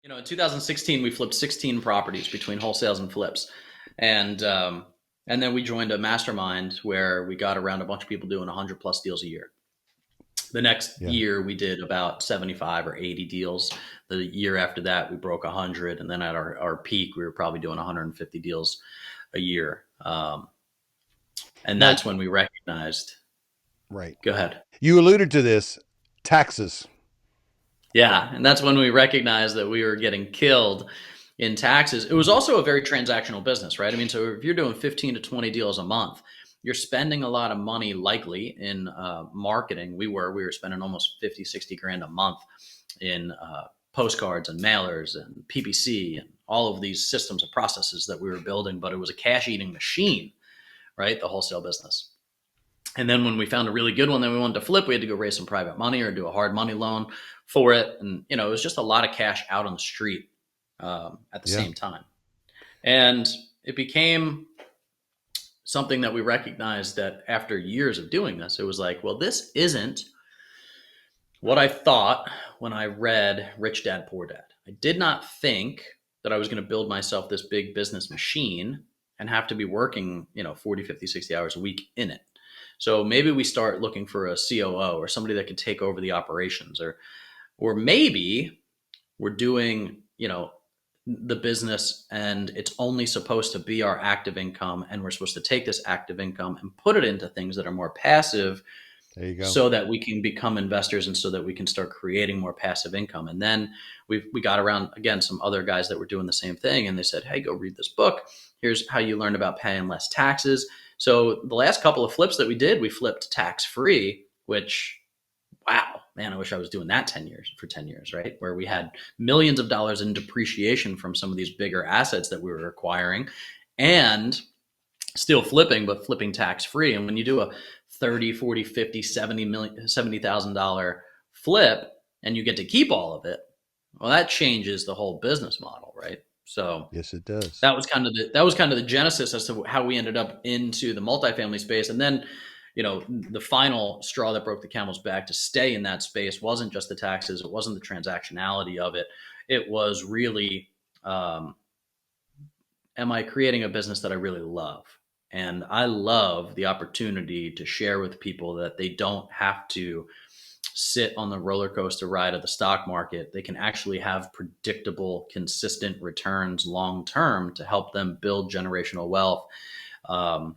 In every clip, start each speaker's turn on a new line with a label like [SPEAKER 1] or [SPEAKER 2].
[SPEAKER 1] In 2016, we flipped 16 properties between wholesales and flips, and and then we joined a mastermind where we got around a bunch of people doing 100 plus deals a year. The next
[SPEAKER 2] Yeah.
[SPEAKER 1] year, we did about 75 or 80 deals. The year after that, we broke 100, and then at our peak, we were probably doing 150 deals a year. And
[SPEAKER 2] Now,
[SPEAKER 1] that's when we recognized.
[SPEAKER 2] right.
[SPEAKER 1] Go ahead.
[SPEAKER 2] You alluded to this, taxes.
[SPEAKER 1] Yeah, and that's when we recognized that we were getting killed in taxes. It was also a very transactional business, right? I mean, so if you're doing 15 to 20 deals a month, you're spending a lot of money likely in marketing. We were spending almost 50, 60 grand a month in postcards and mailers and PPC and all of these systems and processes that we were building, but it was a cash eating machine, right? The wholesale business. And then when we found a really good one that we wanted to flip, we had to go raise some private money or do a hard money loan for it. And, it was just a lot of cash out on the street at the
[SPEAKER 2] Yeah.
[SPEAKER 1] same time. And it became something that we recognized that after years of doing this, it was like, well, this isn't what I thought when I read Rich Dad Poor Dad. I did not think that I was going to build myself this big business machine and have to be working, 40, 50, 60 hours a week in it. So maybe we start looking for a COO or somebody that can take over the operations, or maybe we're doing, the business and it's only supposed to be our active income, and we're supposed to take this active income and put it into things that are more passive
[SPEAKER 2] There you go.
[SPEAKER 1] so that we can become investors and so that we can start creating more passive income. And then we got around again some other guys that were doing the same thing, and they said, hey, go read this book. Here's how you learn about paying less taxes. So the last couple of flips that we did, we flipped tax free, which, wow, man, I wish I was doing that 10 years, right? Where we had millions of dollars in depreciation from some of these bigger assets that we were acquiring and still flipping, but flipping tax free. And when you do a 30, 40, 50, 70 million, $70,000 flip and you get to keep all of it, well, that changes the whole business model, right? So
[SPEAKER 2] Yes, it does.
[SPEAKER 1] that was kind of the genesis as to how we ended up into the multifamily space. And then, the final straw that broke the camel's back to stay in that space wasn't just the taxes, it wasn't the transactionality of it. It was really, am I creating a business that I really love? And I love the opportunity to share with people that they don't have to sit on the roller coaster ride of the stock market. They can actually have predictable, consistent returns long term to help them build generational wealth, um,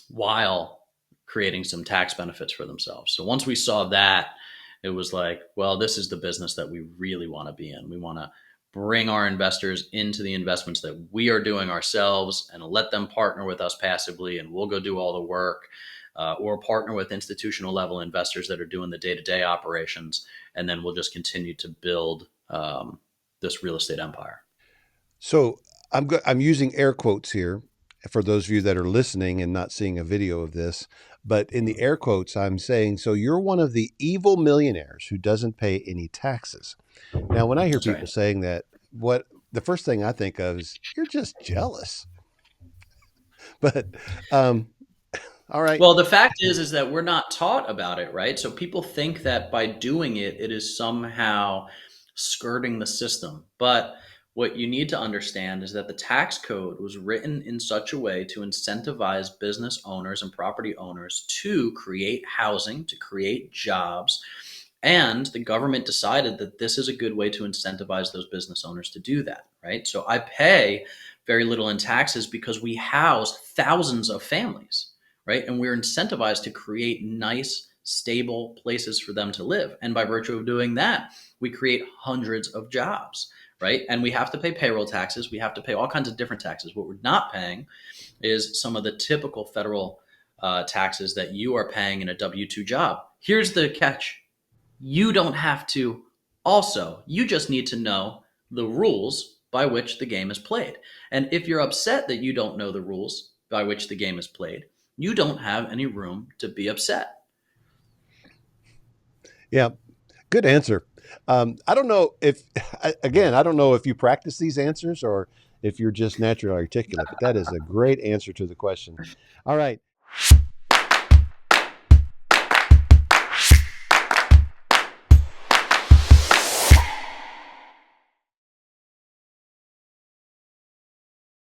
[SPEAKER 1] while creating some tax benefits for themselves. So once we saw that, it was like, well, this is the business that we really want to be in. We want to bring our investors into the investments that we are doing ourselves and let them partner with us passively, and we'll go do all the work, or partner with institutional level investors that are doing the day-to-day operations, and then we'll just continue to build this real estate empire.
[SPEAKER 2] So I'm using air quotes here for those of you that are listening and not seeing a video of this. But in the air quotes, I'm saying, so you're one of the evil millionaires who doesn't pay any taxes. Now, when I hear
[SPEAKER 1] That's
[SPEAKER 2] people
[SPEAKER 1] right.
[SPEAKER 2] saying that, what the first thing I think of is you're just jealous. But all right.
[SPEAKER 1] Well, the fact is that we're not taught about it, right? So people think that by doing it, it is somehow skirting the system. But what you need to understand is that the tax code was written in such a way to incentivize business owners and property owners to create housing, to create jobs. And the government decided that this is a good way to incentivize those business owners to do that, right? So I pay very little in taxes because we house thousands of families, right? And we're incentivized to create nice, stable places for them to live. And by virtue of doing that, we create hundreds of jobs, right? And we have to pay payroll taxes. We have to pay all kinds of different taxes. What we're not paying is some of the typical federal taxes that you are paying in a W 2 job. Here's the catch: you don't have to also. You just need to know the rules by which the game is played. And if you're upset that you don't know the rules by which the game is played, you don't have any room to be upset.
[SPEAKER 2] Yeah. Good answer. I don't know if, again, I don't know if you practice these answers or if you're just naturally articulate, but that is a great answer to the question. All right.